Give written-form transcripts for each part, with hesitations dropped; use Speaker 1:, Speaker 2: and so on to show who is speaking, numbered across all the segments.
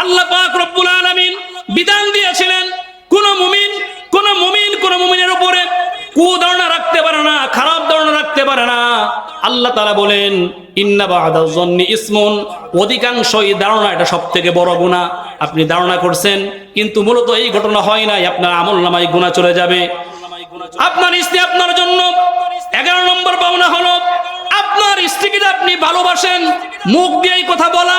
Speaker 1: আল্লাহ পাক রব্বুল আলামিন বিধান দিয়েছিলেন কোন মুমিনের উপরে কুধারণা রাখতে পারে না, খারাপ ধারণা রাখতে পারে না। আল্লাহ তাআলা বলেন ইন্না বা'দা যন্নি ইসমুন, অধিকাংশই ধারণা এটা সবথেকে বড় গুনাহ। আপনি ধারণা করছেন কিন্তু মূলত এই ঘটনা হয় নাই, আপনার আমলনামায় গুনাহ চলে যাবে। আপনার স্ত্রী আপনার জন্য 11 নম্বর পাওনা হলো আপনার স্ত্রীকে যে আপনি ভালোবাসেন, মুখ দিয়েই কথা বলা।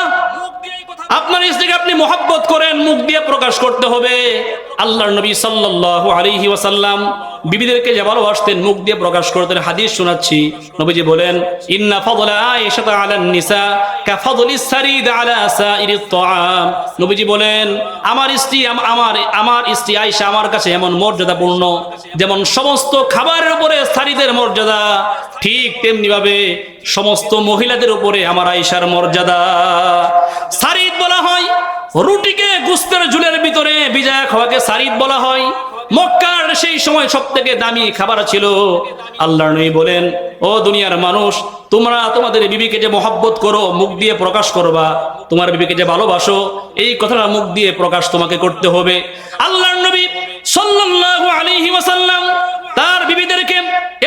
Speaker 1: আপনার স্ত্রীকে আপনি মহব্বত করেন, মুখ দিয়ে প্রকাশ করতে হবে। আল্লাহর নবী সাল্লাল্লাহু আলাইহি ওয়াসাল্লাম বিবিদেরকে যে ভালোবাসতেন, মুখ দিয়ে প্রকাশ করতেন। হাদিস শোনাচ্ছি, নবীজি বলেন ইন্না ফাদলা আয়েশা আলান নিসা কাফাদলিস সারিদ আলা সাইরিত তাআম। নবীজি বলেন আমার স্ত্রী আয়েশা আমার কাছে এমন মর্যাদাপূর্ণ, যেমন সমস্ত খাবারের উপরে সারিদের মর্যাদা, ঠিক তেমনি ভাবে সমস্ত মহিলাদের উপরে আমার আয়েশার মর্যাদা। সারিদ বলা হয় রুটিকে গোশতের ঝুলের ভিতরে ভিজায়া খাওয়াকে সারিদ বলা হয়। মক্কার সেই সময় সবথেকে দামি খাবার ছিল। আল্লাহর নবী বলেন ও দুনিয়ার মানুষ, তোমরা তোমাদের বিবিকে যে মহব্বত করো, মুখ দিয়ে প্রকাশ করবা। তোমার বিবিকে যে ভালোবাসো, এই কথাটা মুখ দিয়ে প্রকাশ তোমাকে করতে হবে। আল্লাহর নবী সাল্লাল্লাহু আলাইহি ওয়াসাল্লাম তার বিবিদেরকে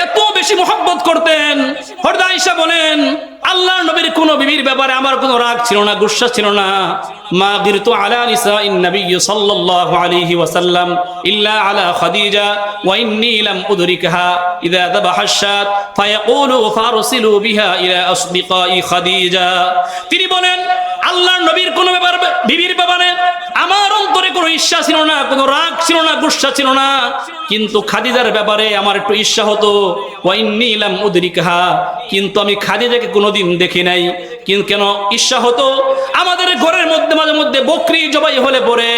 Speaker 1: এত বেশি মহব্বত করতেন। হযরত আয়েশা বলেন আল্লাহর নবীর কোন বিবির ব্যাপারে আমার কোনো রাগ ছিল না, গুসা ছিল না। মা গিরতু আলা নিসাইন নবী সাল্লাল্লাহু আলাইহি ওয়াসাল্লাম ইল্লা আলা খাদিজা ওয়া ইন্নী লাম উদরিকহা ইযা যাবাহা আশ-শাত ফায়াকুলু ফারসিলু বিহা ইলা আসদিকাই খাদিজা। তিনি বলেন আল্লাহর নবীর কোন ব্যাপার বিবির ব্যাপারে আমার অন্তরে কোনো ঈর্ষা ছিল না, কোনো রাগ ছিল না, গুসা ছিল না, কিন্তু খাদিজার ব্যাপারে আমার একটু ঈর্ষা হতো। ওয়া ইন্নী লাম উদরিকহা, কিন্তু আমি খাদিজাকে কোনোদিন দেখি নাই। কিন্তু কেন ঈর্ষা হতো? আমাদের ঘরের মধ্যে মাঝে মধ্যে বকরি জবাই হলে পরে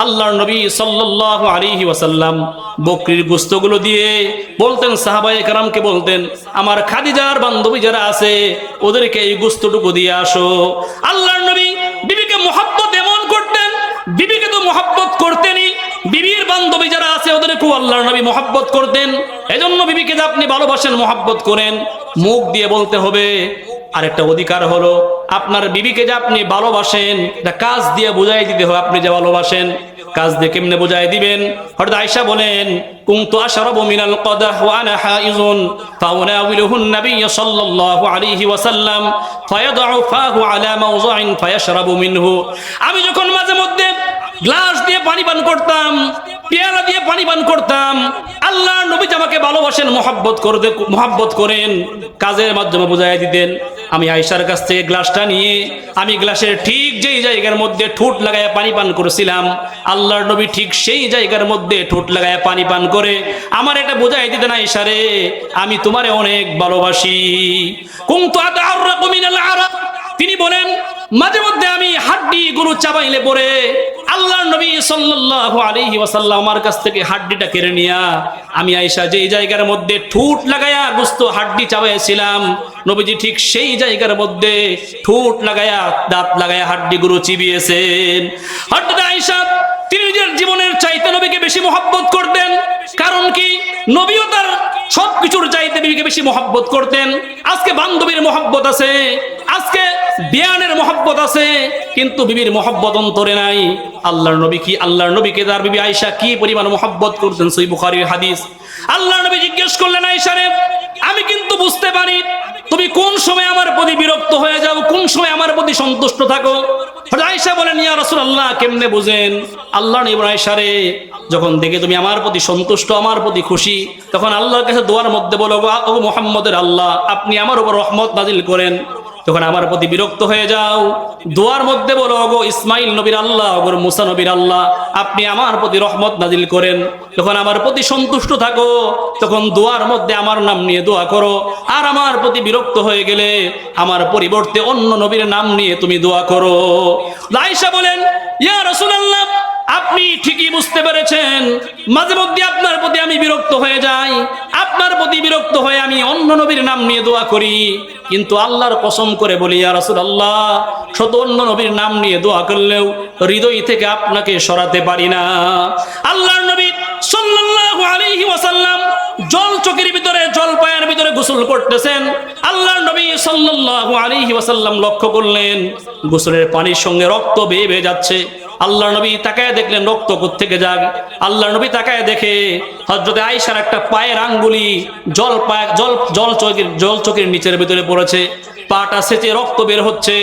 Speaker 1: আল্লাহর নবী সাল্লাল্লাহু আলাইহি ওয়াসাল্লাম বকরির গোশতগুলো দিয়ে বলতেন, সাহাবায়ে কেরামকে বলতেন আমার খাদিজার বান্ধবী যারা আছে ওদেরকে এই গোশতটুকু দিয়ে আসো। আল্লাহর নবী বিবিকে মহব্বত এমন করতেন, বিবিকে তো মহব্বত করতেনই, বিবির বান্ধবী যারা আছে ওদেরকেও আল্লাহর নবী মহব্বত করতেন। এজন্য বিবিকে যে আপনি ভালোবাসেন, মহব্বত করেন, মুখ দিয়ে বলতে হবে। আরেকটা অধিকার হলো আপনার বিবিকে যে আপনি ভালোবাসেন, এটা কাজ দিয়ে বুঝাই দিতে হবে। আপনি যে ভালোবাসেন, কাজ দিয়ে কেমনে বুঝাই দিবেন? হযরত আয়েশা বলেন কুনতু আশরাবু মিনাল কাদাহ ওয়া আনা হাইজুন ফাউনাউিলুহুন নবী সাল্লাল্লাহু আলাইহি ওয়াসাল্লাম ফায়াদউ ফাহু আলা মাওযিন ফায়াশরাবু মিনহু। আমি যখন মাঝে মধ্যে গ্লাস দিয়ে পানি পান করতাম, পেয়ালা দিয়ে পানি পান করতাম, আল্লাহর নবী আমাকে ভালোবাসেন, মহব্বত করেন, কাজের মাধ্যমে বুঝাই দিতেন। আমি আয়েশার কাছ থেকে গ্লাসটা নিয়ে আমি গ্লাসের ঠিক যেই জায়গার মধ্যে ঠোঁট লাগায় পানি পান করেছিলাম, আল্লাহর নবী ঠিক সেই জায়গার মধ্যে ঠোঁট লাগায় পানি পান করে আমার এটা বুঝাই দিতেন, আয়েশা রে আমি তোমারে অনেক ভালোবাসি। কুনতু আতাআররাকু মিনাল আরাক। তিনি বলেন মাঝে মধ্যে আমি হাড্ডি গরু চাবাইলে পরে আল্লাহর নবী সাল্লাল্লাহু আলাইহি ওয়াসাল্লাম আমার কাছ থেকে হাড্ডিটা কেড়ে নিয়া আমি আয়েশা যেই জায়গার মধ্যে ঠোঁট লাগায়া গোশত হাড্ডি চাবাইছিলাম, নবীজি ঠিক সেই জায়গার মধ্যে ঠোঁট লাগায়া দাঁত লাগায়া হাড্ডি গরু চিবিয়েছেন। হযরত আয়েশা তিনি নিজের জীবনের চাইতে নবীকে বেশি মহব্বত করতেন। কারণ কি? নবীও তার সবকিছুর চাইতে বিবিকে বেশি মহব্বত করতেন। আজকে বান্ধবীর মহব্বত আছে, আজকে বিয়ানের মহব্বত আছে, কিন্তু বিবির মহব্বত অন্তরে নাই। আল্লাহর নবীকে তার বিবি আয়েশা কি পরিমাণ মহব্বত করতেন, সহিহ বুখারীর হাদিস। আল্লাহর নবী জিজ্ঞেস করলেন আয়েশা রে, আমি কিন্তু বুঝতে পারি তুমি কোন সময় আমার প্রতি বিরক্ত হয়ে যাও, কোন সময় আমার প্রতি সন্তুষ্ট থাকো। আয়েশা বলেন ইয়া রাসূলুল্লাহ কেমনে বুঝেন? আল্লাহর নবী আয়েশা রে, যখন দেখে তুমি আমার প্রতি সন্তুষ্ট, আমার প্রতি খুশি, তখন আল্লাহর কাছে দোয়ার মধ্যে বলো ও মুহাম্মদের আল্লাহ আপনি আমার উপর রহমত নাজিল করেন। যখন আমার প্রতি বিরক্ত হয়ে যাও, দোয়ার মধ্যে বলো ওগো ইসমাইল নবীর আল্লাহ, ওগো মুসা নবীর আল্লাহ আপনি আমার প্রতি রহমত নাজিল করেন। যখন আমার প্রতি সন্তুষ্ট থাকো, তখন দোয়ার মধ্যে আমার নাম নিয়ে দোয়া করো। আর আমার প্রতি বিরক্ত হয়ে গেলে আমার পরিবর্তে অন্য নবীর নাম নিয়ে তুমি দোয়া করো। আয়েশা বলেন ইয়া রাসূলুল্লাহ আপনি ঠিকই বুঝতে পেরেছেন, মাঝে মধ্যে আপনার প্রতি আমি বিরক্ত হয়ে যাই, আপনার প্রতি বিরক্ত হয়ে আমি অন্য নবীর নাম নিয়ে দোয়া করি, কিন্তু আল্লাহর কসম করে বলি ইয়া রাসূলুল্লাহ শত অন্য নবীর নাম নিয়ে দোয়া করলেও হৃদয় থেকে আপনাকে সরাতে পারি না। আল্লাহর নবী সাল্লাল্লাহু আলাইহি ওয়াসাল্লাম জল চোখের ভিতরে জল পায়ের ভিতরে গোসল করতেছেন। আল্লাহর নবী সাল্লাল্লাহু আলাইহি ওয়াসাল্লাম লক্ষ্য করলেন গোসলের পানির সঙ্গে রক্ত বেয়ে বেয়ে যাচ্ছে। আল্লাহর নবী তাকায় দেখলেন রক্ত কোত্থেকে যায়। আল্লাহর নবী তাকায় দেখে হযরত আয়েশার একটা পায়ের আঙ্গুলি জল চোখের নিচের ভিতরে পড়েছে, পাটা সেচে রক্ত বের হচ্ছে।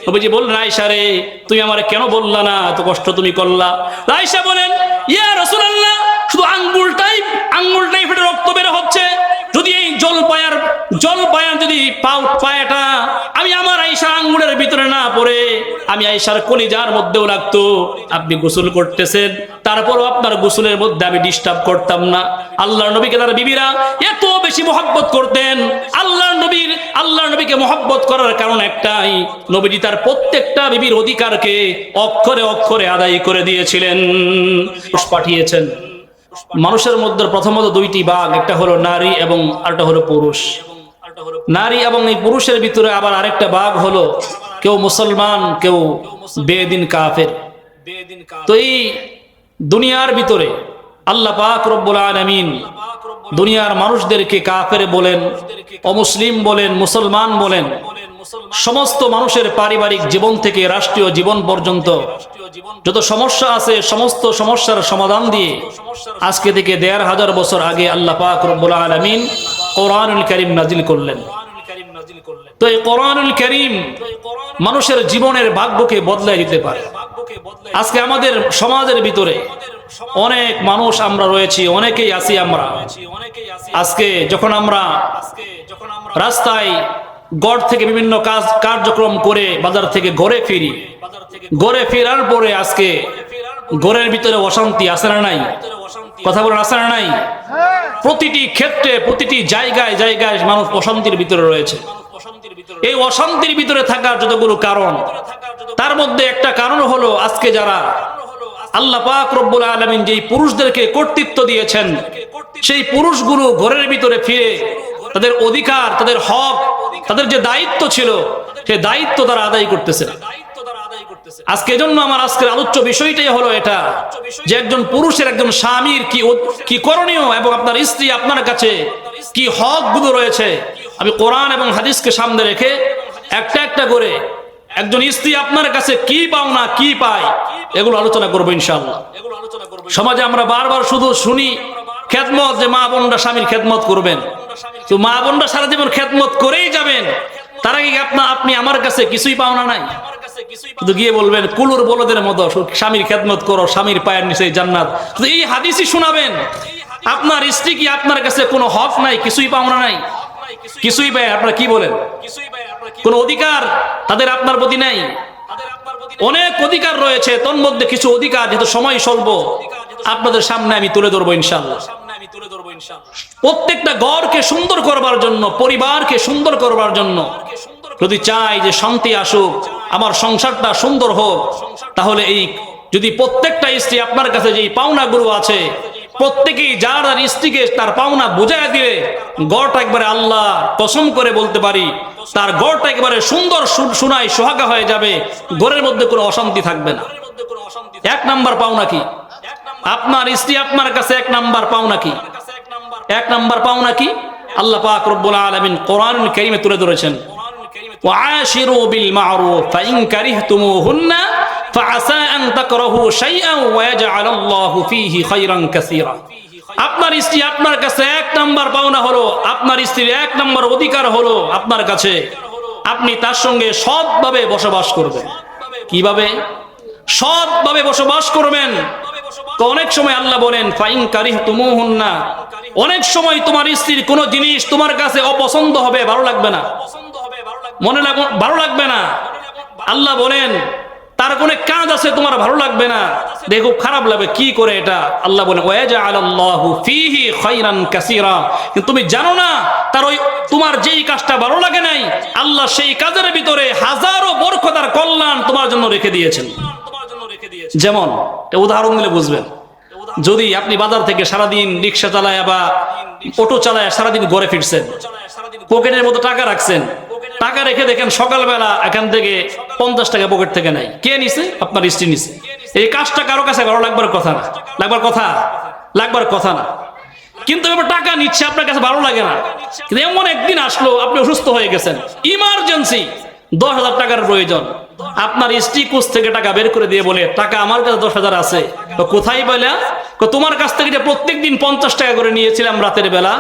Speaker 1: নবীজি বললেন, আয়েশা রে, তুমি আমারে কেন বললা না, এত কষ্ট তুমি করলা? আয়েশা বলেন, ইয়া রাসূলুল্লাহ, শুধু আঙ্গুলটাই ফেটে রক্ত বের হচ্ছে। যদি এই জল পায়ার যদি পায়াটা আমি আমার আয়েশার আঙ্গুলের ভিতরে না পড়ে আমি আয়েশার কলিজার মধ্যেও লাগতো। আপনি গোসল করতেছেন, তারপরও আপনার গোসলের মধ্যে আমি ডিস্টার্ব করতাম না। আল্লাহর নবীকে তার বিবিরা এত বেশি মহব্বত করতেন। আল্লাহর নবীকে মহব্বত করার কারণ একটাই, নবীজি তার প্রত্যেকটা বিবির অধিকারকে অক্ষরে অক্ষরে আদায় করে দিয়েছিলেন, পাঠিয়েছেন। মানুষের মধ্যে প্রথমত দুইটি ভাগ, একটা হলো নারী এবং আরেকটা হলো পুরুষ। নারী এবং এই পুরুষের ভিতরে আবার আরেকটা ভাগ হলো কেউ মুসলমান, কেউ বেদিন কাফের। তো এই দুনিয়ার ভিতরে আল্লাহ পাক রব্বুল আলামিন দুনিয়ার মানুষদেরকে কাফের বলেন, অমুসলিম বলেন, মুসলমান বলেন, সমস্ত মানুষের পারিবারিক জীবন থেকে রাষ্ট্রীয় জীবন পর্যন্ত যত সমস্যা আছে সমস্ত সমস্যার সমাধান দিয়ে আজকে থেকে ১৫০০ বছর আগে আল্লাহ পাক রব্বুল আলামিন কোরআনুল কারীম নাজিল করলেন। তো এই কোরআনুল কারীম মানুষের জীবনের ভাগ্যকে বদলায় দিতে পারে। আজকে আমাদের সমাজের ভিতরে অনেক মানুষ আমরা রয়েছি, অনেকেই আছি আমরা। আজকে যখন আমরা রাস্তায় গড় থেকে বিভিন্ন কার্যক্রম করে বাজার থেকে ঘরে ফিরি, ঘরে ফেরার পরে আজকে ঘরের ভিতরে অশান্তি আছে না নাই? কথা বলেন, আছে না নাই? প্রতিটি ক্ষেত্রে প্রতিটি জায়গায় জায়গায় মানুষ অশান্তির ভিতরে রয়েছে। এই অশান্তির ভিতরে থাকার যতগুলো কারণ, তার মধ্যে একটা কারণ হলো আজকে যারা আল্লাহ পাক রব্বুল আলামিন যেই পুরুষদেরকে কর্তৃত্ব দিয়েছেন, সেই পুরুষগুলো ঘরের ভিতরে ফিরে তাদের অধিকার, তাদের হক, তাদের যে দায়িত্ব ছিল সেই দায়িত্ব তারা আদায় করতেছে না। আজকে এজন্য আমার আজকের আলোচ্য বিষয়টাই হলো এটা, যে একজন পুরুষের, একজন স্বামীর কি করণীয় এবং আপনার স্ত্রী আপনার কাছে কি হক গুলো রয়েছে। আমি কোরআন এবং হাদিসকে সামনে রেখে একটা একটা করে একজন স্ত্রী আপনার কাছে কি পাওনা, কি পায়, এগুলো আলোচনা করবো ইনশাআল্লাহ। সমাজে আমরা বারবার শুধু শুনি খেদমত, যে মা বোনরা স্বামীর খেদমত করবেন। তো মা বোনরা সারা জীবন খেদমত করেই যাবেন, তারা কি আপনি আমার কাছে কিছুই পাওনা নাই? শুধু গিয়ে বলবেন কুলুর বলদের মতো স্বামীর খেদমত করো, স্বামীর পায়ের নিচে জান্নাত, এই হাদিসই শোনাবেন। আপনার স্ত্রী কি আপনার কাছে কোনো হক নাই, কিছুই পাওনা নাই, কিছুই পায়? আপনারা কি বলেন? কোন অধিকার তাদের আপনার প্রতি নাই? অনেক অধিকার রয়েছে, তন্মধ্যে কিছু অধিকার যেহেতু সময় স্বল্প আপনাদের সামনে আমি তুলে ধরবো ইনশাআল্লাহ। প্রত্যেকটা ঘরকে সুন্দর করবার জন্য, পরিবারকে সুন্দর করবার জন্য যদি চাই যে শান্তি আসুক, আমার সংসারটা সুন্দর হোক, তাহলে এই যদি প্রত্যেকটা স্ত্রী আপনার কাছে যেই পাওনাগুলো আছে প্রত্যেকেই যার স্ত্রীকে তার পাওনা বুঝাইয়া দিলে গড়টা একবারে আল্লাহ কসম করে বলতে পারি তার গড়টা একেবারে সুন্দর সুনায় সোহাগা হয়ে যাবে, ঘরের মধ্যে কোনো অশান্তি থাকবে না। এক নাম্বার পাওনা কি? আপনার স্ত্রী আপনার কাছে এক নাম্বার পাওনা কি? এক নাম্বার পাওনা কি? আল্লাহ পাক রব্বুল আলামিন কোরআনুল কারীমে তুলে ধরেছেন, ওয়াশিরু বিল মা'রুফ ফাইন কারিহতুমুহুন্না ফাআসা আন তাকরাহু শাইআন ওয়া ইয়াজআলাল্লাহু ফীহি খায়রান কাসীরা। আপনার স্ত্রী আপনার কাছে এক নাম্বার পাওনা হলো, আপনার স্ত্রীর এক নাম্বার অধিকার হলো আপনার কাছে আপনি তার সঙ্গে সৎভাবে বসবাস করবেন। কিভাবে? সৎভাবে বসবাস করবেন। তো অনেক সময় আল্লাহ বলেন ফাইন কারিহতুমুহুন্না, অনেক সময় তোমার স্ত্রীর কোনো জিনিস তোমার কাছে অপছন্দ হবে, ভালো লাগবে না, ভালো লাগবে না। আল্লাহ বলেন তার কোন কাজ আছে তোমার ভালো লাগবে না, দেখো খারাপ লাগবে, কি করে এটা? আল্লাহ বলেন ওয়াজআলাল্লাহু ফীহি খায়রান কাসীরা, কিন্তু তুমি জানো না তার ওই তোমার যেই কাজটা ভালো লাগে নাই, আল্লাহ সেই কাজের ভিতরে হাজারো বরকত আর কল্যাণ তোমার জন্য রেখে দিয়েছেন। যেমন উদাহরণ দিলে বুঝবেন, যদি আপনি বাজার থেকে সারাদিন রিক্সা চালায় বা অটো চালায় সারাদিন ঘরে ফিরছেন, পকেটের মধ্যে টাকা রাখছেন, টাকা রেখে দেখেন সকালবেলা এখান থেকে 50 টাকা পকেট থেকে নাই, কে নিছে? আপনার স্ত্রী নিছে। এই কাজটা কারো কাছে ভালো লাগবার কথা না, লাগবার কথা না। কিন্তু এবার টাকা নিচ্ছে, আপনার কাছে ভালো লাগে না। কিন্তু এমন একদিন আসলো আপনি অসুস্থ হয়ে গেছেন, ইমার্জেন্সি 10,000 টাকার প্রয়োজন। আপনার স্ত্রী কোষ থেকে টাকা বের করে দিয়ে বলে, টাকা আমার কাছে 10,000 আছে। তো কোথায় বলে? তোমার কাছ থেকে যে প্রত্যেকদিন 50 টাকা করে নিয়েছিলাম রাতের বেলা,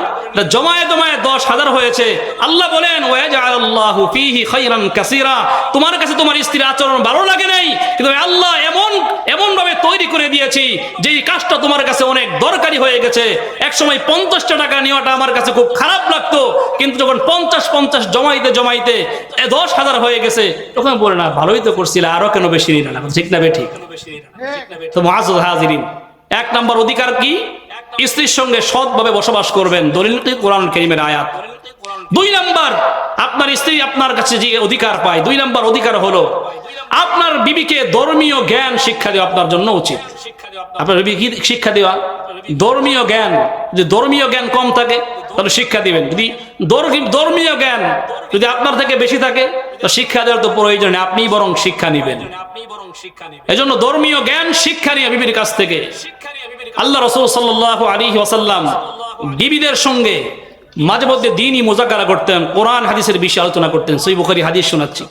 Speaker 1: জমায়ে জমায়ে 10,000 হয়েছে। আল্লাহ বলেন ওয়াজআলাল্লাহু ফীহি খায়রান কাসীরা। তোমার কাছে তোমার স্ত্রীর আচরণ ভালো লাগে নাই, কিন্তু আল্লাহ এমন ভাবে তৈরি করে দিয়েছি যে এই কাজটা তোমার কাছে অনেক দরকারি হয়ে গেছে। একসময় 50 টাকা নেওয়াটা আমার কাছে খুব খারাপ লাগতো, কিন্তু যখন 50 জমাইতে জমাইতে 10,000 হয়ে গেছে, তখন বলে না ভালোই তো করছিল, আরো কেন বেশি নিল না? ঠিক না বেঠিক? তো মুআজ্জাজ হাজিরিন, 1 নম্বর অধিকার কি? স্ত্রীর সঙ্গে সৎভাবে বসবাস করবেন, দলিল কোরআন কারীমের আয়াত। 2 নম্বর, আপনার স্ত্রী আপনার কাছে যে অধিকার পায়, 2 নম্বর অধিকার হলো আপনার বিবিকে ধর্মীয় জ্ঞান শিক্ষা দেওয়া আপনার জন্য উচিত। আপনার বিবিকে শিক্ষা দেওয়া ধর্মীয় জ্ঞান, যে ধর্মীয় জ্ঞান কম থাকে তাহলে শিক্ষা দিবেন। যদি ধর্মীয় জ্ঞান যদি আপনার থেকে বেশি থাকে তো শিক্ষা দেওয়ার তো প্রয়োজন নেই, আপনি বরং শিক্ষা নিবেন। এজন্য ধর্মীয় জ্ঞান শিক্ষা নিয়ে বিবির কাছ থেকে। আল্লাহ রাসূল সাল্লাল্লাহু আলাইহি ওয়াসাল্লাম বিবিদের সঙ্গে মাঝে মধ্যে দ্বীনি মুযাকারা করতেন, কোরআন হাদিসের বিষয়ে আলোচনা করতেন। সহিহ বুখারী হাদিস শোনাচ্ছি।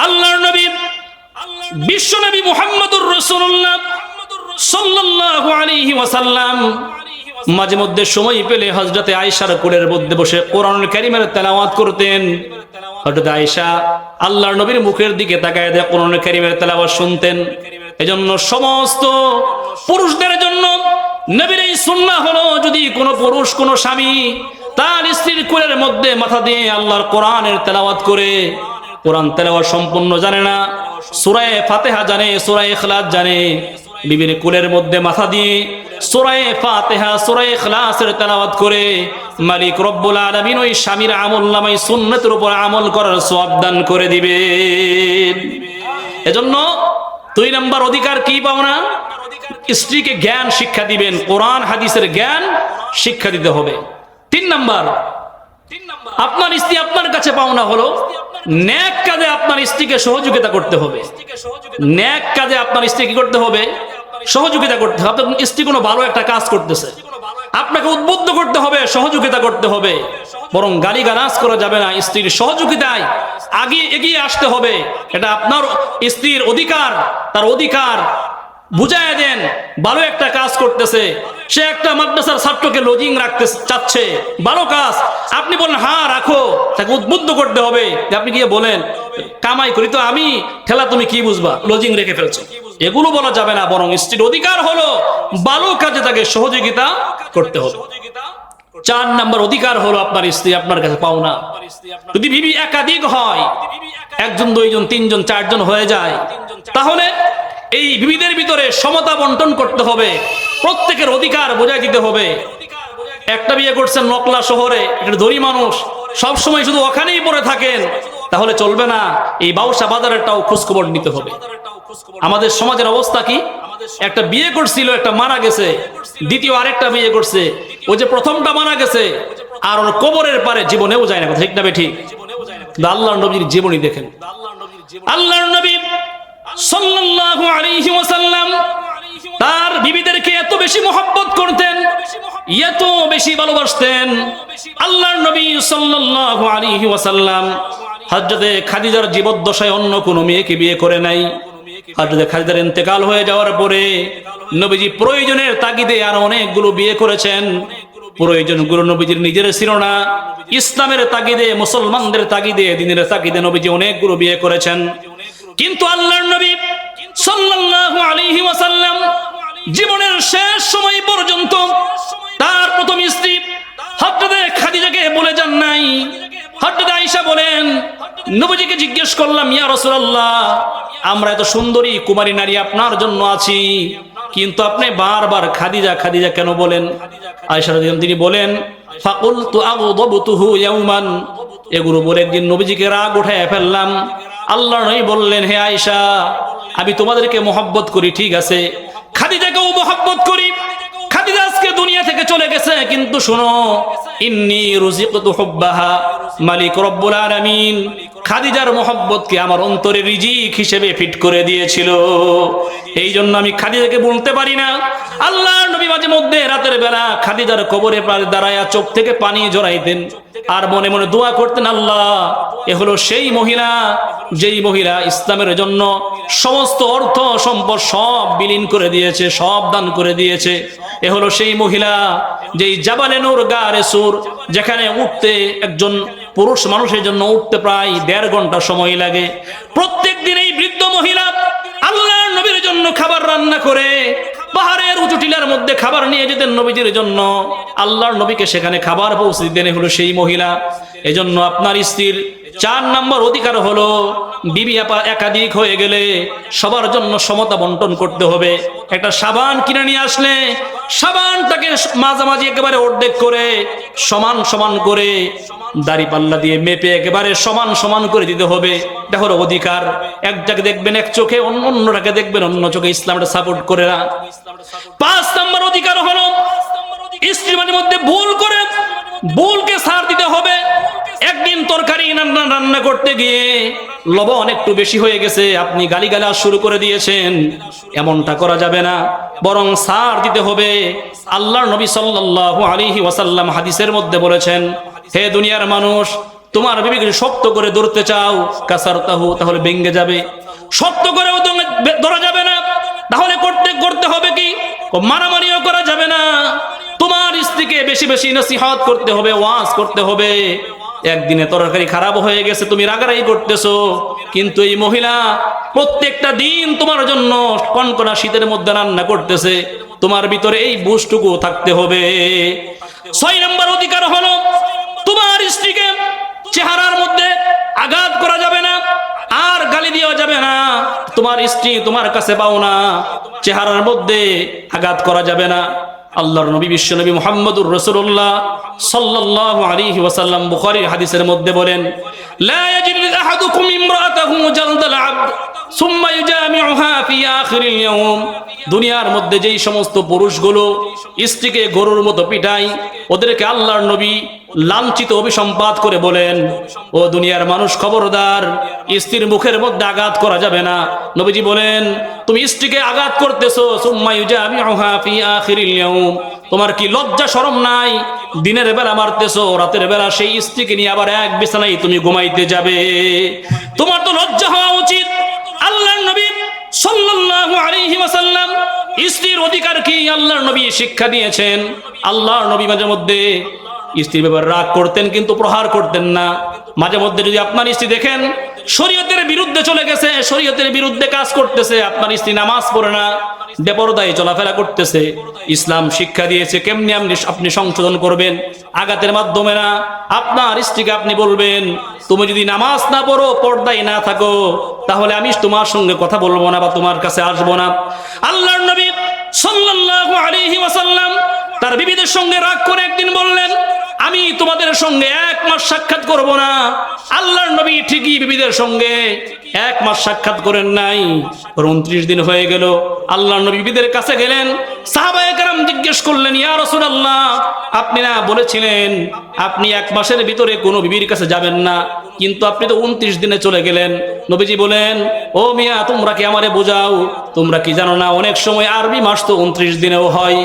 Speaker 1: আল্লাহর নবী বিশ্ব নবী মুহাম্মদুর রাসূলুল্লাহ সাল্লাল্লাহু আলাইহি ওয়াসাল্লাম মাঝে মধ্যে সময় পেলে হযরতে আয়েশার কোলের মধ্যে বসে কোরআনুল কারীমের তেলাওয়াত করতেন। হযরত আয়েশা আল্লাহর নবীর মুখের দিকে তাকায় দিয়ে কোরআনুল কারীমের তেলাওয়াত শুনতেন। এজন্য সমস্ত পুরুষদের জন্য নবীর এই সুন্নাহ হলো, যদি কোনো পুরুষ কোনো স্বামী তার স্ত্রীর কোলের মধ্যে মাথা দিয়ে আল্লাহর কোরআনের তেলাওয়াত করে, কোরআন তেলাওয়াত সম্পূর্ণ জানে না, সূরা ফাতিহা জানে, সূরা ইখলাস জানে, বিবির কোলের মধ্যে মাথা দিয়ে সূরা ফাতিহা সূরা ইখলাসের তেলাওয়াত করে মালিক রব্বুল আলামিন ওই স্বামীর আমলনামায় সুন্নাতের উপর আমল করার সওয়াব দান করে দিবেন। এজন্য 2 নম্বর অধিকার কি পাওনা? স্ত্রীকে জ্ঞান শিক্ষা দিবেন, কোরআন হাদিসের জ্ঞান শিক্ষা দিতে হবে। 3 নম্বর, আপনার স্ত্রী আপনার কাছে পাওনা হলো নেক কাজে আপনার স্ত্রীকে সহযোগিতা করতে হবে। নেক কাজে আপনার স্ত্রী কি করতে হবে? সহযোগিতা করতে হবে। আপনার স্ত্রী কোনো ভালো একটা কাজ করতেছে, আপনাকে উদ্বুদ্ধ করতে হবে, সহযোগিতা করতে হবে, বরং গালিগালাজ করা যাবে না। স্ত্রীর সহযোগিতায় আগে এগিয়ে আসতে হবে। এটা আপনার স্ত্রীর অধিকার, তার অধিকার বুঝায় দেন। ভালো একটা কাজ করতেছে, সে একটা মাদ্রাসার ছাত্রকে লজিং রাখতে চাচ্ছে, ভালো কাজ, আপনি বলেন হ্যাঁ রাখো, তাকে উদ্বুদ্ধ করতে হবে। আপনি গিয়ে বলেন কামাই করি তো আমি, ঠেলা তুমি কি বুঝবা, লজিং রেখে ফেলছো, এগুলো বলা যাবে না। বরং স্ত্রীর অধিকার হলো ভালো কাজে তাকে সহযোগিতা করতে হবে। 4 নম্বর অধিকার হলো আপনার স্ত্রী আপনার কাছে পাওনা। যদি বিবি একাধিক হয়, 1 জন 2 জন 3 জন 4 জন হয়ে যায়, তাহলে এই বিবিদের ভিতরে সমতা বন্টন করতে হবে, প্রত্যেকের অধিকার বোঝাই দিতে হবে। একটা বিয়ে করছেন নকলা শহরে, একটা ধনী মানুষ, সব সময় শুধু ওখানেই পড়ে থাকেন, তাহলে চলবে না। এই বাউসা বাজারেরটাও খোঁজখবর নিতে হবে। আমাদের সমাজের অবস্থা কি? একটা বিয়ে করছিল, একটা মারা গেছে, দ্বিতীয় আরেকটা বিয়ে করছে, ওই যে প্রথমটা মারা গেছে আর ওর কবরের পারে জীবনেও যায় না। ঠিক না বেঠিক? আল্লাহর নবীর জীবনী দেখেন। আল্লাহর নবী সাল্লাল্লাহু আলাইহি ওয়াসাল্লাম তার বিবিদেরকে এত বেশি মহব্বত করতেন, এত বেশি ভালোবাসতেন। আল্লাহর নবী সাল্লাল্লাহু আলাইহি ওয়াসাল্লাম হযরতে খাদিজার জীবদ্দশায় অন্য কোনো মেয়েকে বিয়ে করে নাই। হযরতে খাদিজার ইন্তেকাল হয়ে যাওয়ার পরে নবীজি প্রয়োজনের তাগিদে আর অনেকগুলো বিয়ে করেছেন। প্রয়োজনগুলো নবীজির নিজের ছিল না, ইসলামের তাগিদে, মুসলমানদের তাগিদে, দ্বীনের তাগিদে নবীজি অনেকগুলো বিয়ে করেছেন। কিন্তু আল্লাহর নবী সাল্লাল্লাহু আলাইহি ওয়াসাল্লাম জীবনের শেষ সময় পর্যন্ত তার প্রথম স্ত্রী হযরতে খাদিজাকে বলে যান নাই। হযরত আয়েশা বলেন, নবীজিকে জিজ্ঞেস করলাম, ইয়া রাসূলুল্লাহ, আমরা এত সুন্দরী কুমারী নারী আপনার জন্য আছি, কিন্তু আপনি বারবার খাদিজা খাদিজা কেন বলেন? আয়েশা রাদিয়াল্লাহু তিনি বলেন, ফাকুলতু আগদাবতুহু ইয়াওমান, এগুলো বলে একদিন নবীজিকে রাগ উঠায় ফেললাম। আল্লাহর নবী বললেন, হে আয়েশা, আমি তোমাদেরকে মহব্বত করি, ঠিক আছে, খাদিজাকেও মহব্বত করি। খাদিজা আজকে দুনিয়া থেকে চলে গেছে, কিন্তু শোনো, ইন্নী রুজিকতু হুব্বাহা, মালিক রব্বুল আলামিন খাদিজার মহব্বতকে আমার অন্তরে রিজিক হিসেবে ফিট করে দিয়েছিল। এই জন্য আমি খাদিজাকে বলতে পারি না। আল্লাহর নবী মাঝে মধ্যে রাতের বেলা খাদিজার কবরে দাঁড়ায়া চোখ থেকে পানি জড়াইতেন আর মনে মনে দোয়া করতেন, আল্লাহ এ হলো সেই মহিলা যেই মহিলা ইসলামের জন্য সমস্ত অর্থ সম্পদ সব বিলীন করে দিয়েছে, সব দান করে দিয়েছে। এ হলো সেই মহিলা যেই জাবালে নূর গারে সুর, যেখানে উঠতে একজন পুরুষ মানুষের জন্য উঠতে প্রায় 1.5 ঘন্টা সময় লাগে। প্রত্যেক দিন এই বৃদ্ধ মহিলা আল্লাহর নবীর জন্য খাবার রান্না করে পাহাড়ের উঁচু টিলার মধ্যে খাবার নিয়ে যেতেন নবীজির জন্য, আল্লাহর নবীকে সেখানে খাবার পৌঁছে দিতেন। হলো সেই মহিলা। এজন্য আপনার স্ত্রীর 4 নম্বর অধিকার হলো, বিবি আপা একাধিক হয়ে গেলে সবার জন্য সমতা বন্টন করতে হবে। একটা সাবান কিনে নিয়ে আসলে সাবানটাকে মাঝামাঝি একেবারে অর্ধেক করে সমান সমান করে দাড়ি পাল্লা দিয়ে মেপে একেবারে সমান সমান করে দিতে হবে। এটা হলো অধিকার। একটাকে দেখবেন এক চোখে, অন্যটাকে দেখবেন অন্য চোখে। ইসলামটা সাপোর্ট করে না। 5 নম্বর অধিকার হলো, স্ত্রী মাঝে মধ্যে ভুল করে ভুলকে ছাড় দিতে হবে। একদিন তরকারি রান্না করতে গিয়ে লবণ একটু বেশি হয়ে গেছে, আপনি গালিগালাজ শুরু করে দিয়েছেন, এমনটা করা যাবে না, বরং ছাড় দিতে হবে। আল্লাহর নবী সাল্লাল্লাহু আলাইহি ওয়াসাল্লাম হাদিসের মধ্যে বলেছেন, হে দুনিয়ার মানুষ, তোমার বিবিকে শক্ত করে ধরতে চাও, কাসারতাহু, তাহলে ভেঙে যাবে। শক্ত করেও ধরা যাবে না, তাহলে করতে হবে কি? মারামারিও করা যাবে না। তোমার স্ত্রীকে বেশি বেশি নসিহত করতে হবে, ওয়াজ করতে হবে। একদিনে তরকারি খারাপ হয়ে গেছে, তুমি রাগারাগি করতেছো, কিন্তু এই মহিলা প্রত্যেকটা দিন তোমার জন্য কনকনা শীতের মধ্যে রান্না করতেছে। তোমার ভিতরে এই বুঝটুকু থাকতে হবে। 6 নম্বর অধিকার হলো, তোমার স্ত্রীকে চেহারার মধ্যে আঘাত করা যাবে না, আর গালি দেওয়া যাবে না। তোমার স্ত্রী তোমার কাছে পাও না, চেহারার মধ্যে আঘাত করা যাবে না। আল্লাহর নবী বিশ্ব নবী মুহাম্মদুর রাসূলুল্লাহ সাল্লাল্লাহু আলাইহি ওয়াসাল্লাম বুখারীর হাদিসের মধ্যে বলেন, লা ইয়াজিদু আহাদুকুম ইমরাআতাহু জালদাল আবদ সুম্মা ইউজামিউহা ফি আখিরিল ইয়াওম। দুনিয়ার মধ্যে যেই সমস্ত পুরুষগুলো স্ত্রীকে গরুর মতো পিটায়, ওদেরকে আল্লাহর নবী লাঞ্ছিত অভিসম্পাত করে বলেন, ও দুনিয়ার মানুষ, খবরদার, স্ত্রীর মুখের মধ্যে আঘাত করা যাবে না। নবীজি বলেন, তুমি স্ত্রীকে আঘাত করতেছো, সুম্মা ইউজামিউহা ফি আখিরিল ইয়াওম, তোমার কি লজ্জা শরম নাই? দিনের বেলা মারতেছো, রাতের বেলা সেই স্ত্রীকে নিয়ে আবার এক বিছানায় তুমি ঘুমাইতে যাবে। তোমার তো লজ্জা হওয়া উচিত। আল্লাহর নবী সাল্লাল্লাহু আলাইহি ওয়াসাল্লাম স্ত্রীর অধিকার কি আল্লাহর নবী শিক্ষা দিয়েছেন। আল্লাহর নবী মাঝে মধ্যে স্ত্রীর ব্যাপারে রাগ করতেন, কিন্তু প্রহার করতেন না। মাঝে মধ্যে যদি আপনার স্ত্রী দেখেন শরীয়তের বিরুদ্ধে চলে গেছে, শরীয়তের বিরুদ্ধে কাজ করতেছে, আপনার স্ত্রী নামাজ পড়ে না, বেপরদায় চলাফেরা করতেছে, ইসলাম শিক্ষা দিয়েছে কেমনি আপনি সংশোধন করবেন। আঘাতের মাধ্যমে না। আপনার স্ত্রীকে আপনি বলবেন, তুমি যদি নামাজ না পড়ো, পর্দায় না থাকো, তাহলে আমি তোমার সঙ্গে কথা বলবো না বা তোমার কাছে আসবো না। আল্লাহর নবী সাল্লাল্লাহু আলাইহি ওয়াসাল্লাম তার বিবিদের সঙ্গে রাগ করে একদিন বললেন, আমি তোমাদের সঙ্গে 1 মাস সাক্ষাৎ করব না। আল্লাহর নবী ঠিকই বিবিদের সঙ্গে 1 মাস সাক্ষাৎ করেন নাই, 29 দিন হয়ে গেল। আল্লাহর নবী বিবিদের কাছে গেলেন, সাহাবায়ে কেরাম জিজ্ঞেস করলেন, ইয়া রাসূলুল্লাহ, আপনি না বলেছিলেন আপনি 1 মাসের ভিতরে কোনো বিবির কাছে যাবেন না, কিন্তু আপনি তো 29 দিনে চলে গেলেন। নবীজি বলেন, ও মিয়া, তোমরা কি আমারে বোঝাও? তোমরা কি জানো না অনেক সময় আরবি মাস তো 29 দিনেও হয়।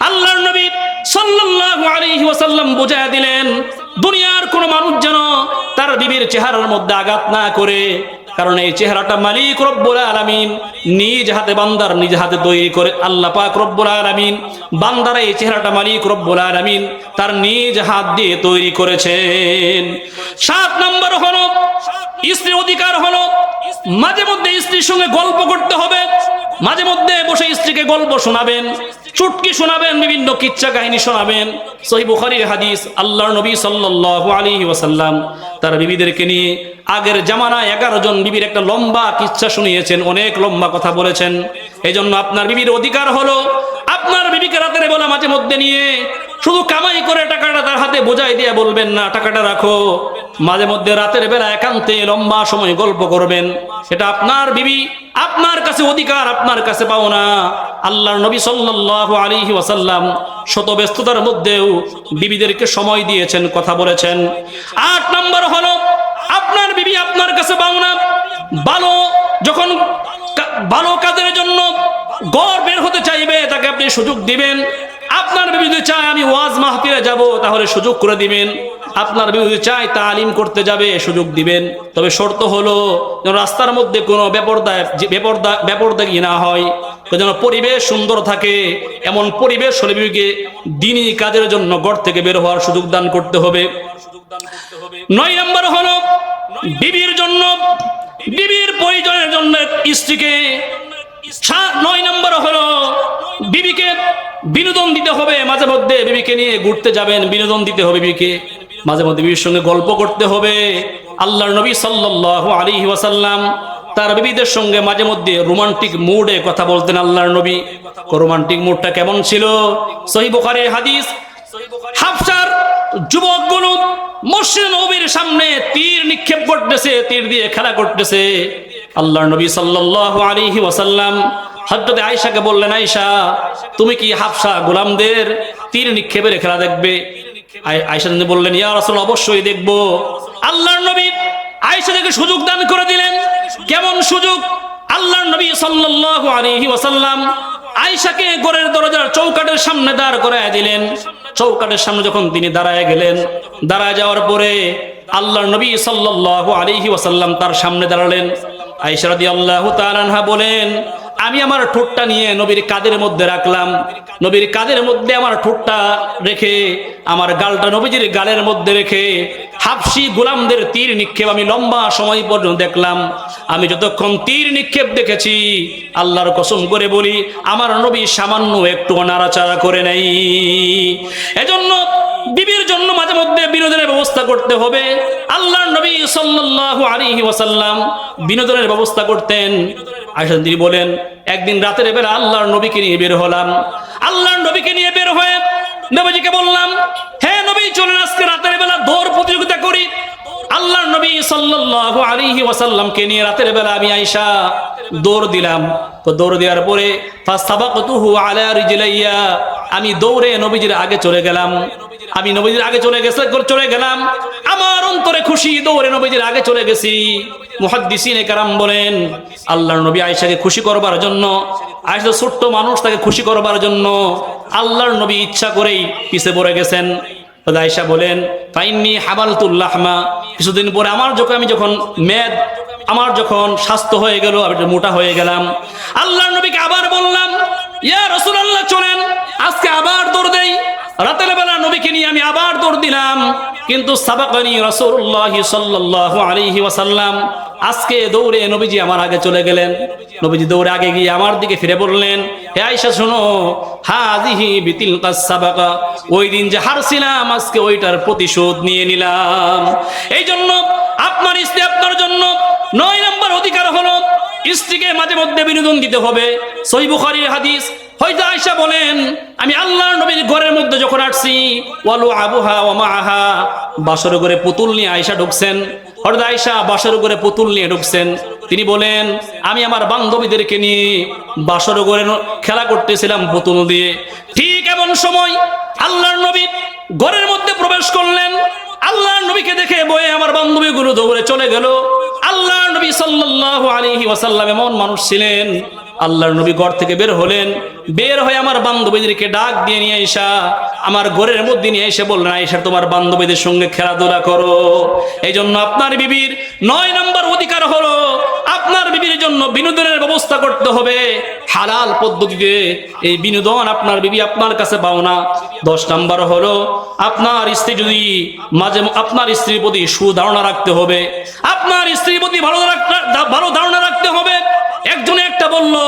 Speaker 1: আল্লাহর নবী সাল্লাল্লাহু আলাইহি ওয়াসাল্লাম বুঝায়া দিলেন, দুনিয়ার কোন মানুষ যেন তার বিবির চেহারার মধ্যে আঘাত না করে, কারণ এই চেহারাটা মালিক রব্বুল আলামিন নিজ হাতে বান্দার নিজ হাতে তৈরি করে। আল্লাহ পাক রব্বুল আলামিন বান্দার এই চেহারাটা মালিক রব্বুল আলামিন তার নিজ হাত দিয়ে তৈরি করেছেন। 7 নম্বর হলো, স্ত্রীর অধিকার হলো, মাঝে মধ্যে স্ত্রীর সঙ্গে গল্প করতে হবে। মাঝে মধ্যে বসে স্ত্রীকে গল্প শোনাবেন, চুটকি শোনাবেন, বিভিন্ন কিচ্ছা কাহিনী শোনাবেন। সহিহ বুখারীর হাদিস, আল্লাহর নবী সাল্লাল্লাহু আলাইহি ওয়াসাল্লাম তার বিবিদেরকে নিয়ে আগের জামানায় 11 জন বিবির একটা লম্বা কিচ্ছা শুনিয়েছেন, অনেক লম্বা কথা বলেছেন। এই জন্য আপনার বিবির অধিকার হলো, আপনার বিবিকে রাতের বেলা মাঝে মধ্যে নিয়ে শুধু কামাই করে টাকাটা তার হাতে বোঝাই দিয়ে বলবেন না টাকাটা রাখো, মাঝে মধ্যে রাতের বেলা একান্তে লম্বা সময় গল্প করবেন। এটা আপনার বিবি আপনার কাছে অধিকার, আপনার কাছে পাও না। আল্লাহর নবী সাল্লাল্লাহু আলাইহি ওয়াসাল্লাম শত ব্যস্ততার মধ্যেও বিবিদেরকে সময় দিয়েছেন, কথা বলেছেন। 8 নম্বর হলো, আপনার বিবি আপনার কাছে পাও না, যখন ভালো কাজের জন্য ঘর বের হতে চাইবে তাকে আপনি সুযোগ দিবেন। আপনার বিবি যদি চায় আমি ওয়াজ মাহফিলে যাব, তাহলে সুযোগ করে দিবেন। আপনার বিবি যদি চায় তালিম করতে যাবে, সুযোগ দিবেন। তবে শর্ত হলো যেন রাস্তার মধ্যে কোনো বেপরদাগি না হয়, যেন পরিবেশ সুন্দর থাকে। এমন পরিবেশ হলে বিবিকে দ্বীনি কাজের জন্য ঘর থেকে বের হওয়ার সুযোগ দান করতে হবে। 9 নম্বর হলো বিবির জন্য, বিবির প্রয়োজনের জন্য স্ত্রীকে। 9 নম্বর হলো বিবিকে বিনোদন দিতে হবে। মাঝে মধ্যে বিবিকে নিয়ে ঘুরতে যাবেন, বিনোদন দিতে হবে বিবিকে। মাঝে মধ্যে বিবির সঙ্গে গল্প করতে হবে। আল্লাহর নবী সাল্লাল্লাহু আলাইহি ওয়াসাল্লাম তার বিবিদের সঙ্গে মাঝে মধ্যে রোমান্টিক মুডে কথা বলতেন। আল্লাহর নবী রোমান্টিক মুডটা কেমন ছিল? সহিহ বুখারীর হাদিস, হাফসার যুবকগুলো মসজিদ নববীর সামনে তীর নিক্ষেপ করতেছে, তীর দিয়ে খেলা করতেছে। আল্লাহর নবী সাল্লাল্লাহু আলাইহি ওয়াসাল্লাম হযরত আয়েশাকে বললেন, আয়েশা তুমি কি হাফসা গোলামদের তীর নিক্ষেপের খেলা দেখবে? আয়েশা বললেন, ইয়া রাসূল অবশ্যই দেখব। আল্লাহর নবী আয়েশাকে সুযোগ দান করে দিলেন। কেমন সুযোগ? আল্লাহর নবী সাল্লাল্লাহু আলাইহি ওয়াসাল্লাম আয়েশাকে ঘরের দরজার চৌকাঠের সামনে দাঁড় করায় দিলেন। চৌকাঠের সামনে যখন তিনি দাঁড়ায় গেলেন, দাঁড়ায় যাওয়ার পরে আল্লাহর নবী সাল্লাল্লাহু আলাইহি ওয়াসাল্লাম তার সামনে দাঁড়ালেন। আয়েশা রাদিয়াল্লাহু তাআলা আনহা বলেন, আমি আমার ঠোঁটটা নিয়ে নবীর কাঁধের মধ্যে রাখলাম। নবীর কাঁধের মধ্যে আমার ঠোঁটটা রেখে, আমার গালটা নবীজির গালের মধ্যে রেখে হাবশী গোলামদের তীর নিক্ষেপ আমি লম্বা সময় পর্যন্ত দেখলাম। আমি যতক্ষণ তীর নিক্ষেপ দেখেছি, আল্লাহর কসম করে বলি আমার নবী সামান্য একটু নাড়াচাড়া করে নাই। এজন্য বিবির জন্য মাঝে মধ্যে বিনোদনের ব্যবস্থা করতে হবে। আল্লাহর নবী সাল্লাল্লাহু আলাইহি ওয়াসাল্লাম বিনোদনের ব্যবস্থা করতেন। আয়েশা তিনি বলেন, একদিন রাতের বেলা আল্লাহর নবীকে নিয়ে বের হলাম। আল্লাহর নবীকে নিয়ে বের হয়ে নবীজিকে বললাম, হে নবী চলুন আজকে রাতের বেলা দৌড় প্রতিযোগিতা করি। আল্লাহর নবী সাল্লাল্লাহু আলাইহি ওয়াসাল্লামকে নিয়ে রাতের বেলা আমি আয়েশা দৌড় দিলাম। তো দৌড় দেওয়ার পরে ফাসাবাকতুহু আলা রিজলাইয়া, আমি দৌড়ে নবীজির আগে চলে গেলাম। আমি নবীজির আগে চলে গেলাম। আমার অন্তরে খুশি, দৌড়ে নবীজির আগে চলে গেছি। মুহাদ্দিসিনে কেরাম বলেন, আল্লাহর নবী আয়েশাকে খুশি করবার জন্য, আয়েশা ছোট্ট মানুষ, তাকে খুশি করবার জন্য আল্লাহর নবী ইচ্ছা করেই পিছে পড়ে গেছেন। আয়েশা বলেন, ফাইন্নি হাবালতুল লাহমা, কিছুদিন পরে আমি যখন স্বাস্থ্য হয়ে গেল, আমি মোটা হয়ে গেলাম। আল্লাহর নবীকে আবার বললাম, ইয়া রাসূলুল্লাহ চলেন আজকে আবার দৌড় দেই। রাতের বেলা নবীকে নিয়ে আমি আবার দৌড় দিলাম, কিন্তু সাবাকানি রাসূলুল্লাহ সাল্লাল্লাহু আলাইহি ওয়াসাল্লাম, আজকে দৌড়ে নবীজি আমার আগে চলে গেলেন। নবীজি দৌড়ে আগে গিয়ে আমার দিকে ফিরে বললেন, হে আয়েশা শোনো, হাযিহি বিতিলকাস সাবাকা, ওই দিন যে হারছিলাম আজকে ওইটার প্রতিশোধ নিয়ে নিলাম। এই জন্য আপনার স্ত্রী আপনার জন্য 9 নম্বর অধিকার হলো স্ত্রীকে মাঝে মধ্যে বিনোদন দিতে হবে। সহিহ বুখারীর হাদিস, হযরত আয়েশা বলেন, আমি আল্লাহর নবীর ঘরের মধ্যে যখন আসছি, ওয়ালু আবুহা ওয়া মাআহা, বাসর ঘরে পুতুল নিয়ে আয়েশা ঢুকছেন। হযরত আয়েশা বাসর ঘরে পুতুল নিয়ে ঢুকছেন। তিনি বলেন, আমি আমার বান্ধবীদেরকে নিয়ে বাসর ঘরে খেলা করতেছিলাম পুতুল দিয়ে। ঠিক এমন সময় আল্লাহর নবী ঘরের মধ্যে প্রবেশ করলেন। আল্লাহর নবীকে দেখে বয়ে আমার বান্ধবীগুলো দৌড়ে চলে গেল। আল্লাহর নবী সাল্লাল্লাহু আলাইহি ওয়াসাল্লাম এমন মানুষ ছিলেন, আল্লাহর নবী ঘর থেকে বের হলেন, বের হয়ে আমার বান্ধবীদেরকে ডাক দিয়ে নিয়ে আয়েশা আমার ঘরের মধ্যে নিয়ে এসে বললেন, আয়েশা তোমার বান্ধবীদের সঙ্গে খেলাধুলা করো। এই জন্য আপনার বিবির 9 নম্বর অধিকার হলো আপনার বিবির জন্য বিনোদনের ব্যবস্থা করতে হবে হালাল পদ্ধতিতে। এই বিনোদন আপনার বিবি আপনার কাছে পাও না। 10 নম্বর হলো আপনার স্ত্রী যদি আপনার স্ত্রীর প্রতি সুধারণা রাখতে হবে। আপনার স্ত্রীর প্রতি ভালো ধারণা রাখতে হবে। একজনে একটা বললো,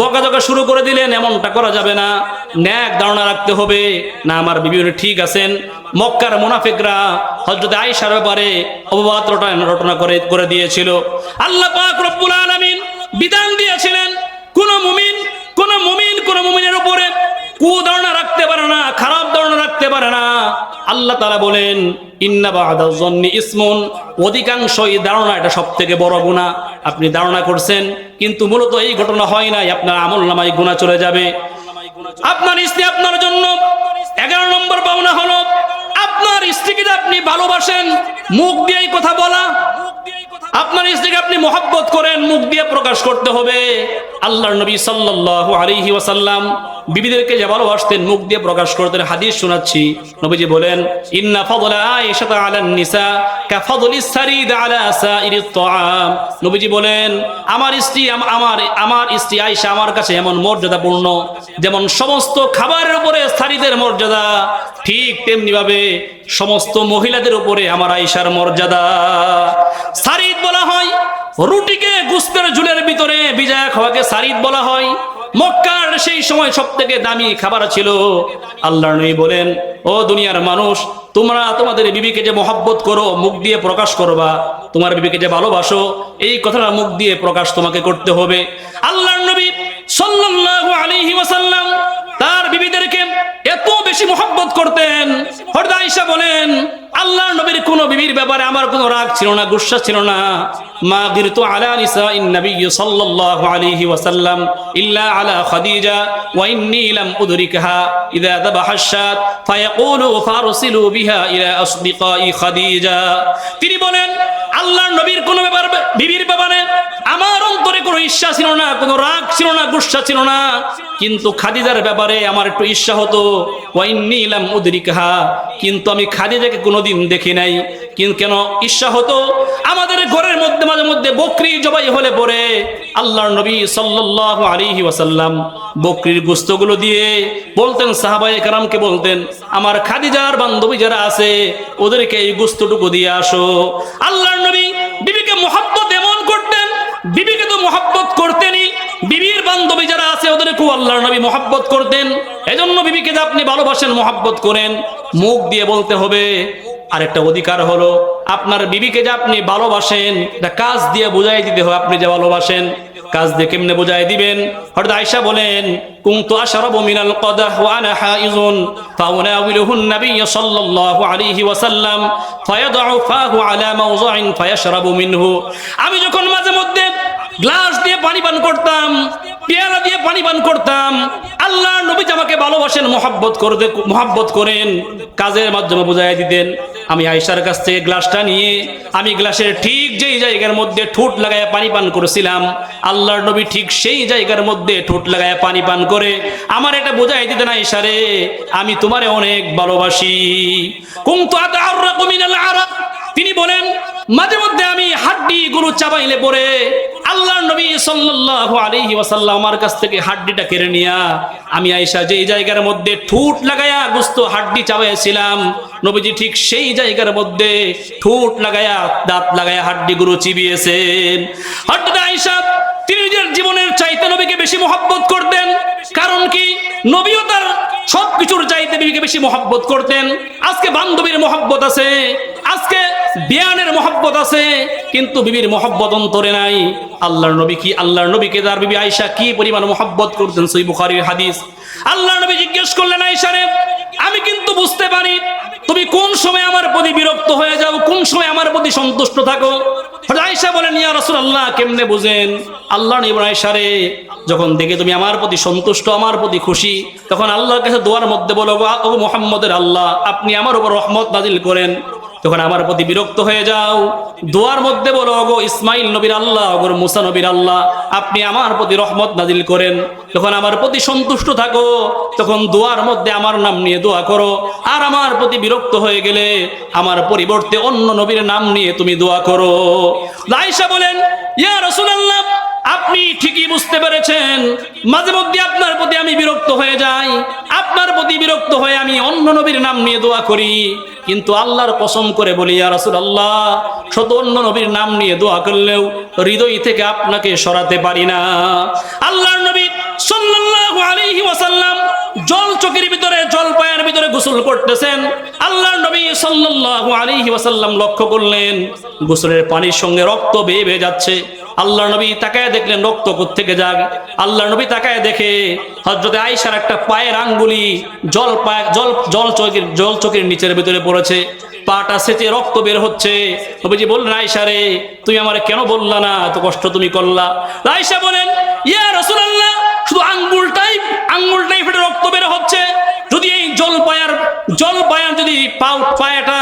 Speaker 1: বকাঝকা শুরু করে দিলেন, এমনটা করা যাবে না। ন্যাক ধারণা রাখতে হবে, না আমার বিবি ঠিক আছেন। মক্কার মুনাফিকরা হযরত আয়েশার ব্যাপারে অপবাদ রটনা করে দিয়েছিল। আল্লাহ পাক রব্বুল আলামিন বিধান দিয়েছিলেন, কোন মুমিনের উপরে কুধারণা রাখতে পারে না, খারাপ ধারণা রাখতে পারে না। আল্লাহ তাআলা বলেন, ইন্না বা'দা যন্নি ইসমুন, অধিকাংশই ধারণা এটা সবথেকে বড় গুনাহ। আপনি ধারণা করছেন কিন্তু মূলত এই ঘটনা হয় নাই, আপনার আমলনামায় গুনাহ চলে যাবে। আপনার স্ত্রী আপনার জন্য 11 নম্বর পাওনা হলো আপনার স্ত্রীকে আপনি ভালোবাসেন, মুখ দিয়েই কথা বলা। আপনার স্ত্রীকে আপনি মহব্বত করেন, মুখ দিয়ে প্রকাশ করতে হবে। আল্লাহর নবী সাল্লাল্লাহু আলাইহি ওয়াসাল্লাম বিবিদেরকে যে ভালোবাসতেন মুখ দিয়ে প্রকাশ করতেন। হাদিস শোনাচ্ছি, নবীজি বলেন, ইন্না ফাদলা আয়েশা আলান নিসা কাফাদলিস সারিদ আলা সাইরিত তাআম। নবীজি বলেন, আমার স্ত্রী আয়েশা আমার কাছে এমন মর্যাদাপূর্ণ, যেমন সমস্ত খাবারের উপরে সারিদের মর্যাদা, ঠিক তেমনি ভাবে সমস্ত মহিলাদের উপরে আমার আয়েশার মর্যাদা। সারিদ বলা হয় রুটিকে গোশতের ঝুলের ভিতরে ভিজায়া খাওয়াকে সারিদ বলা হয়। মক্কার সেই সময় সবথেকে দামি খাবার ছিল। আল্লাহর নবী বলেন, ও দুনিয়ার মানুষ, তোমরা তোমাদের বিবিকে যে মহব্বত করো মুখ দিয়ে প্রকাশ করবা, তোমার বিবিকে যে ভালোবাসো এই কথাটা মুখ দিয়ে প্রকাশ তোমাকে করতে হবে। আল্লাহর নবী সাল্লাল্লাহু আলাইহি ওয়াসাল্লাম তার বিবিদেরকে এত বেশি মহব্বত করতেন। হযরত আয়েশা বলেন, আল্লাহর নবীর কোন বিবির ব্যাপারে আমার কোনো রাগ ছিল না, গুসা ছিল না। মা গিরতু আলা নিসাইন নবী সাল্লাল্লাহু আলাইহি ওয়াসাল্লাম ইল্লা আলা খাদিজা ওয়া ইন্নী লাম উদরিকহা ইযা যাবাহা আশ-শাত ফায়াকুলু ফারসিলু বিহা ইলা আসদিকাই খাদিজা। তিনি বলেন, আল্লাহর নবীর কোন ব্যাপার বিবির ব্যাপারে আমার অন্তরে কোনো ঈর্ষা ছিল না, কোনো রাগ ছিল না, গুসা ছিল না, কিন্তু খাদিজার ব্যাপারে আমার একটু ঈর্ষা হতো। ওয়া ইন্নী লাম উদরিকহা, কিন্তু আমি খাদিজাকে কোনোদিন দেখি নাই। কিন্তু কেন ঈর্ষা হতো? আমাদের ঘরের মধ্যে মাঝে মধ্যে বকরি জবাই হলে পরে আল্লাহর নবী সাল্লাল্লাহু আলাইহি ওয়াসাল্লাম বকরির গোশতগুলো দিয়ে বলতেন, সাহাবায়ে কেরামকে বলতেন, আমার খাদিজার বান্ধবী যারা আছে ওদেরকে এই গোশতটুকু দিয়ে আসো। আল্লাহর নবী বিবিকে মহব্বত এমন করতেন, বিবিকে তো মহব্বত করতেনই, বিবির বান্ধবী যারা আছে ওদেরকেও আল্লাহর নবী মহব্বত করতেন। এজন্য বিবিকে যে আপনি ভালোবাসেন, মহব্বত করেন, মুখ দিয়ে বলতে হবে। আরেকটা অধিকার হলো, আপনার বিবিকে যে আপনি ভালোবাসেন এটা কাজ দিয়ে বুঝাই দিতে হবে। আপনি যে ভালোবাসেন কাজ দিয়ে কেমনে বুঝাই দিবেন? হযরত আয়েশা বলেন, কুনতু আশরাবু মিনাল কদাহ ওয়া আনা হাইজুন ফাউনাউিলুহুন নবী সাল্লাল্লাহু আলাইহি ওয়াসাল্লাম ফায়াদউ ফাহু আলা মাওযাইন ফায়াশরাবু মিনহু। আমি যখন মাঝে মধ্যে গ্লাস দিয়ে পানি পান করতাম, পেয়ালা দিয়ে পানি পান করতাম, আল্লাহর নবী আমাকে ভালোবাসেন, মহব্বত করেন, কাজের মাধ্যমে বুঝাই দিতেন। আমি আয়েশার কাছ থেকে গ্লাসটা নিয়ে আমি গ্লাসের ঠিক যেই জায়গার মধ্যে ঠোঁট লাগায় পানি পান করেছিলাম, আল্লাহর নবী ঠিক সেই জায়গার মধ্যে ঠোঁট লাগায় পানি পান করে আমার এটা বুঝাই দিতেন, আয়েশা রে আমি তোমারে অনেক ভালোবাসি। কুনতু আতাআররাকু মিনাল আরাক। তিনি বলেন, মাঝে মধ্যে আমি হাড্ডি গুলো চাবাইলে পরে আল্লাহর নবী সাল্লাল্লাহু আলাইহি ওয়াসাল্লাম আমার কাছ থেকে হাড্ডিটা কেড়ে নিয়া আমি আয়েশা যেই জায়গার মধ্যে ঠোঁট লাগায়া গোশত হাড্ডি চাবাইছিলাম, নবীজি ঠিক সেই জায়গার মধ্যে ঠোঁট লাগায়া দাঁত লাগায়া হাড্ডি গুলো চিবিয়েছেন। হযরত আয়েশা তিনি নিজের জীবনের চাইতে নবীকে বেশি মহব্বত করতেন। কারণ কি? নবীও তার সবকিছুর চাইতে বিবিকে বেশি মহব্বত করতেন। আজকে বান্ধবীর মহব্বত আছে, আজকে বিয়ানের মহব্বত আছে, কিন্তু বিবির মহব্বত অন্তরে নাই। আল্লাহর নবীকে তার বিবি আয়েশা কি পরিমাণ মহব্বত করতেন, সহিহ বুখারীর হাদিস। আল্লাহর নবী জিজ্ঞেস করলেন, আয়েশা রে আমি কিন্তু বুঝতে পারি তুমি কোন সময় আমার প্রতি বিরক্ত হয়ে যাও, কোন সময় আমার প্রতি সন্তুষ্ট থাকো। আয়েশা বলেন, ইয়া রাসূলুল্লাহ কেমনে বুঝেন? আল্লাহর নবী আয়েশা রে যখন দেখে তুমি আমার প্রতি সন্তুষ্ট, আমার প্রতি খুশি, তখন আল্লাহর কাছে দোয়ার মধ্যে বলো, ও মুহাম্মদের আল্লাহ আপনি আমার উপর রহমত নাজিল করেন। তখন আমার প্রতি বিরক্ত হয়ে যাও, দোয়ার মধ্যে বলো, ওগো ইসমাইল নবীর আল্লাহ, ওগো মুসা নবীর আল্লাহ আপনি আমার প্রতি রহমত নাজিল করেন। তখন আমার প্রতি সন্তুষ্ট থাকো, তখন দোয়ার মধ্যে আমার নাম নিয়ে দোয়া করো। আর আমার প্রতি বিরক্ত হয়ে গেলে আমার পরিবর্তে অন্য নবীর নাম নিয়ে তুমি দোয়া করো। আয়েশা বলেন, ইয়া রাসূলুল্লাহ আপনি ঠিকই বুঝতে পেরেছেন, মাঝে মধ্যে আপনার প্রতি আমি বিরক্ত হয়ে যাই, আপনার প্রতি বিরক্ত হয়ে আমি অন্য নবীর নাম নিয়ে দোয়া করি, কিন্তু আল্লাহর কসম করে বলি ইয়া রাসূলুল্লাহ শত অন্য নবীর নাম নিয়ে দোয়া করলেও হৃদয় থেকে আপনাকে সরাতে পারি না। আল্লাহর নবী সাল্লাল্লাহু আলাইহি ওয়াসাল্লাম জল চোখের ভিতরে, জল পায়ের ভিতরে গোসল করতেছেন। আল্লাহর নবী সাল্লাল্লাহু আলাইহি ওয়াসাল্লাম লক্ষ্য করলেন গোসলের পানির সঙ্গে রক্ত বেয়ে বেয়ে যাচ্ছে। আল্লাহর নবী তাকায় দেখলেন রক্ত কোত্থেকে যায়। আল্লাহর নবী তাকায় দেখে হযরত আয়েশার একটা পায়ের আঙ্গুলি জল চোখের নিচের ভিতরে পড়েছে, পাটা সেচে রক্ত বের হচ্ছে। নবীজি বললেন, আয়েশা রে তুমি আমারে কেন বললা না, এত কষ্ট তুমি করলা? আয়েশা বলেন, ইয়া রাসূলুল্লাহ শুধু আঙ্গুলটাই ফেটে রক্ত বের হচ্ছে, যদি এই জল পায়ার যদি পায়াটা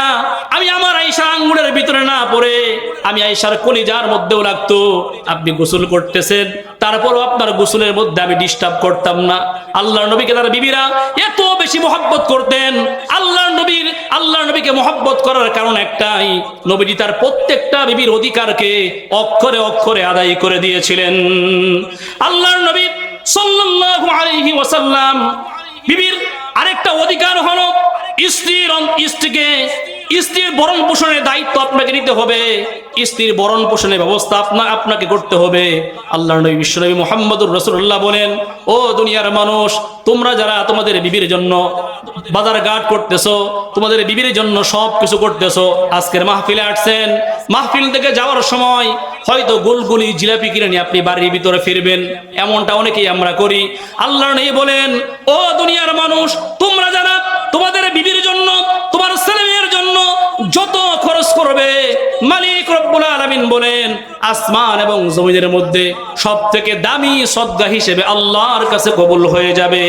Speaker 1: আমি আমার আয়েশা আঙ্গুলের ভিতরে না পড়ে আমি আয়েশার কলিজার মধ্যেও লাগতো। আপনি গোসল করতেছেন, তারপরও আপনার গোসলের মধ্যে আমি ডিস্টার্ব করতাম না। আল্লাহর নবীকে তার বিবিরা এত বেশি মহব্বত করতেন। আল্লাহর নবীকে মহব্বত করার কারণ একটাই, নবীজি তার প্রত্যেকটা বিবির অধিকারকে অক্ষরে অক্ষরে আদায় করে দিয়েছিলেন। আল্লাহর নবী সাল্লাল্লাহু আলাইহি ওয়াসাল্লাম বিবির আরেকটা অধিকার হলো স্ত্রীর ভরণ পোষণের দায়িত্ব আপনাকে নিতে হবে, স্ত্রীর ভরণ পোষণের ব্যবস্থা আপনাকে করতে হবে। আল্লাহর নবী বিশ্বনবী মুহাম্মদুর রাসূলুল্লাহ বলেন, ও দুনিয়ার মানুষ, তোমরা যারা তোমাদের বিবির জন্য বাজার ঘাট করতেছো, তোমাদের বিবির জন্য সব কিছু করতেছো, আজকের মাহফিলে আসছেন, মাহফিল থেকে যাওয়ার সময় হয়তো গুলগুলি জিলাপি কিনে নিয়ে আপনি বাড়ির ভিতরে ফিরবেন, এমনটা অনেকেই আমরা করি। আল্লাহর নবী বলেন, ও দুনিয়ার মানুষ, তোমরা যারা তোমাদের বিবির জন্য, তোমার ছেলে মেয়ের জন্য যত খরচ করবে, মালিক রব্বুল আলামিন বলেন আসমান এবং জমিনের মধ্যে সবথেকে দামি সদকা হিসেবে আল্লাহর কাছে কবুল হয়ে যাবে।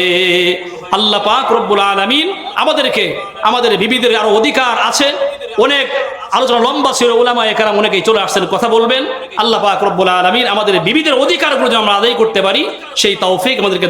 Speaker 1: আল্লাহ পাক রব্বুল আলামিন আমাদেরকে, আমাদের বিবিদের আরো অধিকার আছে, অনেক আলোচনা লম্বা ছিল, উলামায়ে কেরাম অনেকেই চলে আসছেন, কথা বলবেন। আল্লাহ পাক রব্বুল আলামিন আমাদের বিবিদের অধিকারগুলো যেন আমরা আদায় করতে পারি, সেই তৌফিক আমাদেরকে